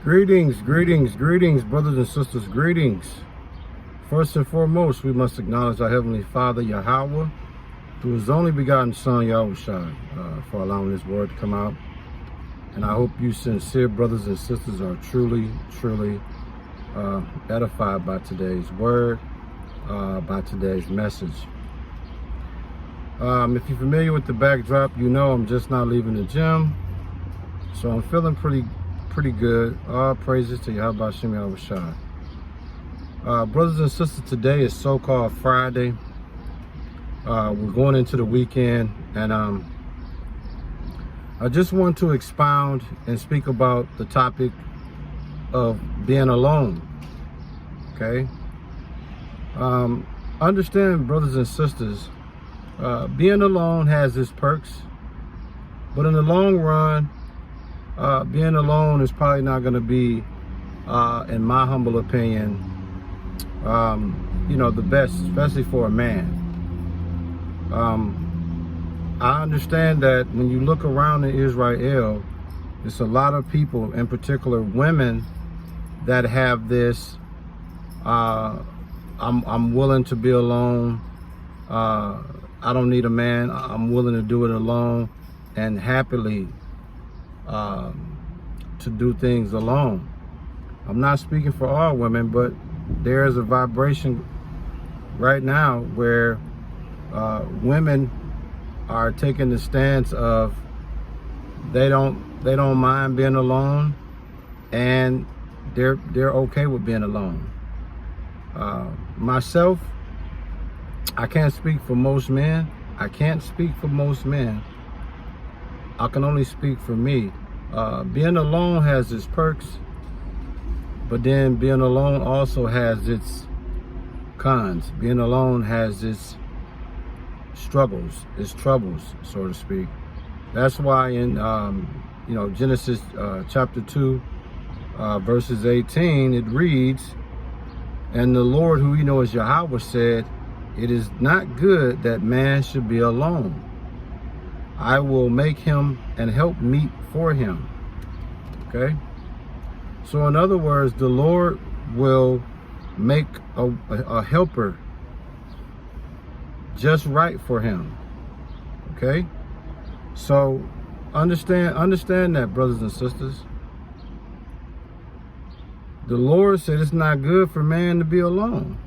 Greetings, greetings, greetings, brothers and sisters, greetings. First and foremost, we must acknowledge our Heavenly Father, Yahweh, through His only begotten Son, Yahushua, for allowing this word to come out. And I hope you sincere brothers and sisters are truly edified by today's word, by today's message. If you're familiar with the backdrop, you know I'm just now leaving the gym. So I'm feeling pretty good. All praises to Yahweh Shem Yahushua. Brothers and sisters, today is so-called Friday. We're going into the weekend, and I just want to expound and speak about the topic of being alone. Okay? Understand, brothers and sisters, being alone has its perks, but in the long run, being alone is probably not going to be, in my humble opinion, the best, especially for a man. I understand that when you look around in Israel, there's a lot of people, in particular women, that have this, I'm willing to be alone. I don't need a man. I'm willing to do it alone and happily to do things alone. I'm not speaking for all women, but there is a vibration right now where women are taking the stance of they don't mind being alone, and they're okay with being alone. Myself, I can't speak for most men. I can't speak for most men. I can only speak for me. Being alone has its perks, but then being alone also has its cons. Being alone has its struggles, its troubles, so to speak. That's why in Genesis chapter 2, verses 18, it reads, "And the Lord, who we know as Yahweh, said, it is not good that man should be alone. I will make him and help meet for him." Okay? So in other words, the Lord will make a helper just right for him. Okay? So understand that, brothers and sisters. The Lord said it's not good for man to be alone.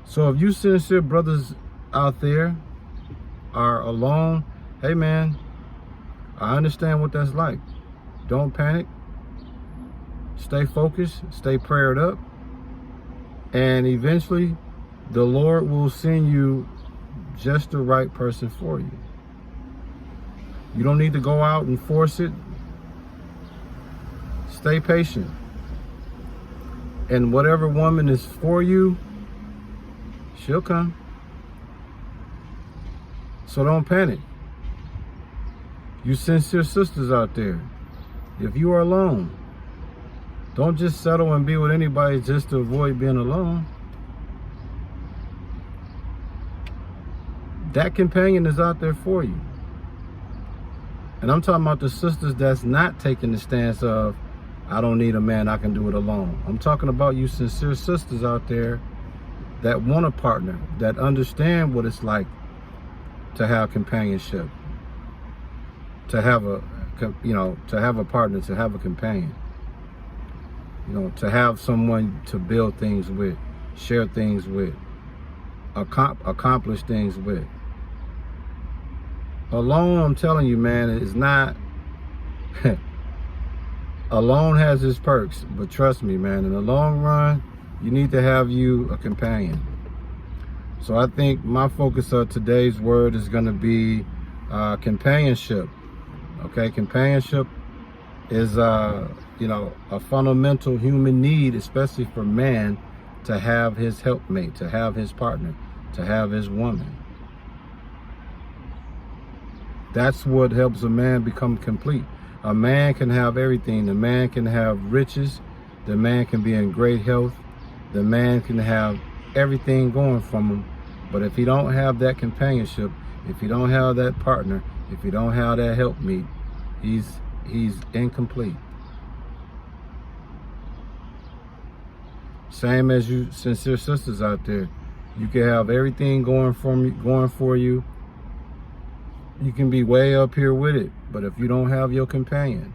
So if you sincere brothers out there are alone, hey man, I understand what that's like. Don't panic. Stay focused, stay prayed up, and eventually the Lord will send you just the right person for you. You don't need to go out and force it. Stay patient. And whatever woman is for you, she'll come. So don't panic. You sincere sisters out there, if you are alone, don't just settle and be with anybody just to avoid being alone. That companion is out there for you. And I'm talking about the sisters that's not taking the stance of, I don't need a man, I can do it alone. I'm talking about you sincere sisters out there that want a partner, that understand what it's like to have companionship, to have a partner, to have a companion, to have someone to build things with, share things with, accomplish things with. Alone, I'm telling you, man, it's not. Alone has its perks, but trust me, man, in the long run, you need to have you a companion. So I think my focus of today's word is going to be companionship. Okay, companionship is a fundamental human need, especially for man, to have his helpmate, to have his partner, to have his woman. That's what helps a man become complete. A man can have everything. The man can have riches. The man can be in great health. The man can have everything going from him. But if he don't have that companionship, if he don't have that partner, if he don't have that helpmeet, he's incomplete. Same as you sincere sisters out there. You can have everything going for you. You can be way up here with it, but if you don't have your companion,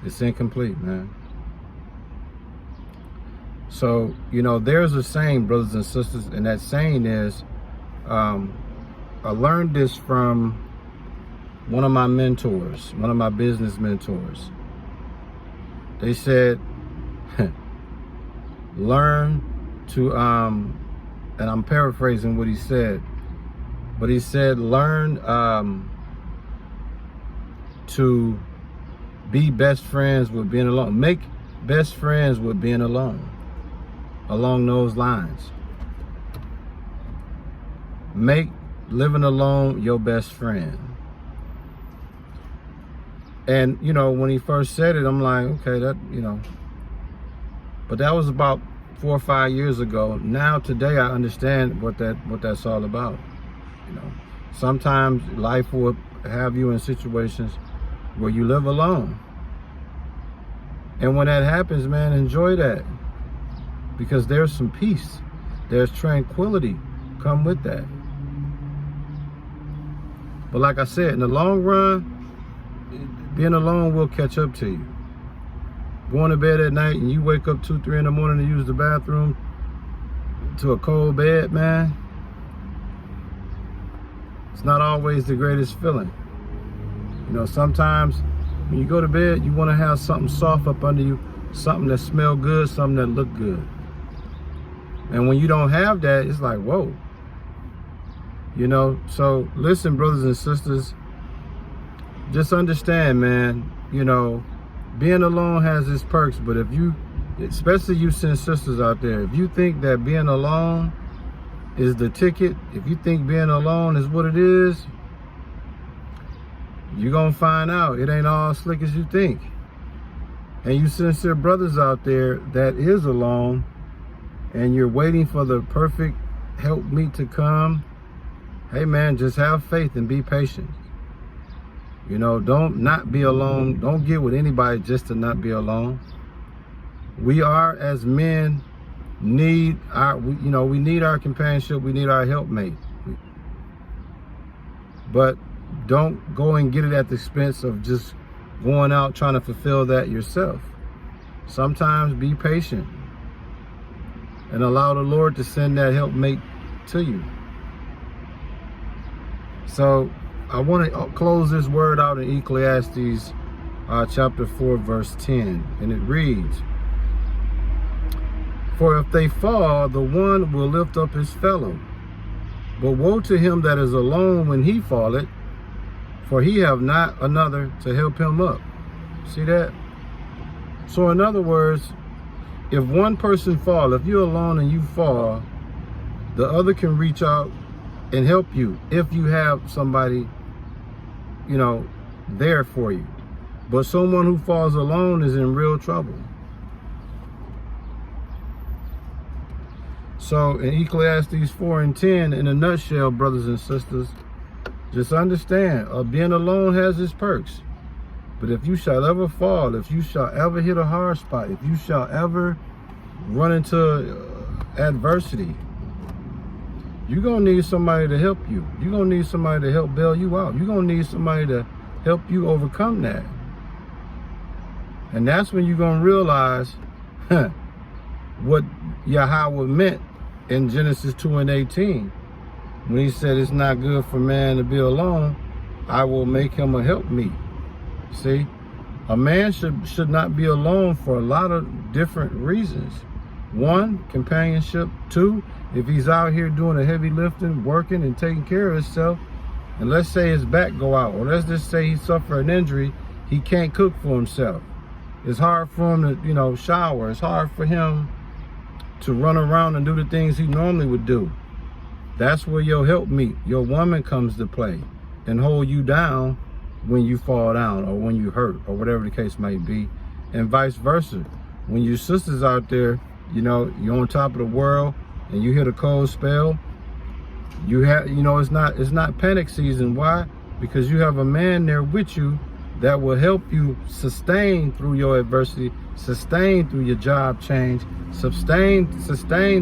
it's incomplete, man. So, you know, there's a saying, brothers and sisters, and that saying is, I learned this from one of my mentors, one of my business mentors. They said, learn to, and I'm paraphrasing what he said, but he said, learn to be best friends with being alone. Make best friends with being alone. Along those lines. Make living alone your best friend. And, you know, when he first said it, I'm like, okay, that, you know. But that was about 4 or 5 years ago. Now, today, I understand what that's all about. You know, sometimes life will have you in situations where you live alone. And when that happens, man, enjoy that. Because there's some peace. There's tranquility come with that. But like I said, in the long run, being alone will catch up to you. Going to bed at night and you wake up 2, 3 in the morning to use the bathroom to a cold bed, man, it's not always the greatest feeling. You know, sometimes when you go to bed, you want to have something soft up under you, something that smell good, something that look good. And when you don't have that, it's like, whoa. You know, so listen, brothers and sisters, just understand, man, you know, being alone has its perks, but if you, especially you sisters out there, if you think that being alone is the ticket, if you think being alone is what it is, you're gonna find out it ain't all slick as you think. And you sincere brothers out there that is alone, and you're waiting for the perfect helpmeet to come, hey man, just have faith and be patient. You know, don't not be alone. Don't get with anybody just to not be alone. We are, as men, need our, you know, we need our companionship. We need our helpmate. But don't go and get it at the expense of just going out trying to fulfill that yourself. Sometimes be patient and allow the Lord to send that helpmate to you. So I want to close this word out in Ecclesiastes chapter 4, verse 10. And it reads, "For if they fall, the one will lift up his fellow. But woe to him that is alone when he falleth, for he have not another to help him up." See that? So in other words, if one person fall, if you're alone and you fall, the other can reach out and help you if you have somebody, you know, there for you. But someone who falls alone is in real trouble. So in Ecclesiastes 4 and 10, in a nutshell, brothers and sisters, just understand, being alone has its perks. But if you shall ever fall, if you shall ever hit a hard spot, if you shall ever run into adversity, you're going to need somebody to help you. You're going to need somebody to help bail you out. You're going to need somebody to help you overcome that. And that's when you're going to realize what Yahweh meant in Genesis 2 and 18. When he said, it's not good for man to be alone, I will make him a helpmeet. See, a man should not be alone for a lot of different reasons. 1, companionship. 2, if he's out here doing a heavy lifting, working and taking care of himself, and let's say his back go out, or let's just say he suffered an injury, he can't cook for himself. It's hard for him to, you know, shower. It's hard for him to run around and do the things he normally would do. That's where your helpmeet, your woman, comes to play and hold you down when you fall down or when you hurt or whatever the case may be, and vice versa. When your sisters out there, you know, you're on top of the world and you hit a cold spell, you have, you know, it's not panic season. Why? Because you have a man there with you that will help you sustain through your adversity, sustain through your job change, sustain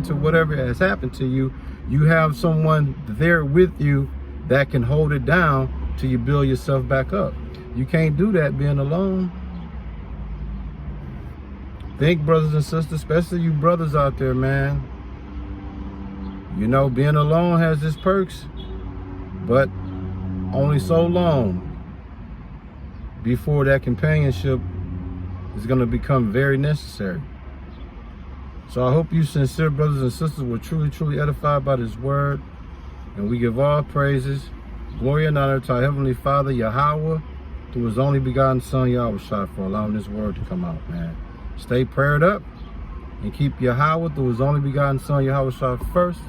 to whatever has happened to you. You have someone there with you that can hold it down till you build yourself back up. You can't do that being alone. Think, brothers and sisters, especially you brothers out there, man. You know, being alone has its perks, but only so long before that companionship is going to become very necessary. So I hope you sincere brothers and sisters were truly edified by this word. And we give all praises, glory and honor to our Heavenly Father, Yahweh, through His only begotten Son, Yahweh, for allowing this word to come out, man. Stay prayed up and keep Yahweh through His only begotten Son, Yahweh, first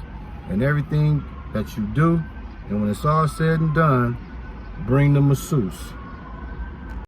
in everything that you do. And when it's all said and done, bring the masseuse.